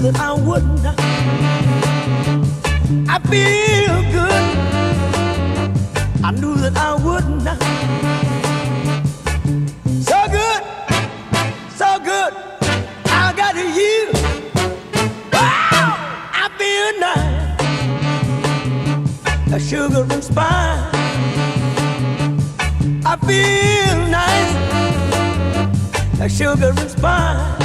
that I wouldn't. I feel good. I knew that I wouldn't. So good, so good. I got you. Wow, I feel nice. A sugar and spice. I feel nice. A sugar and spice.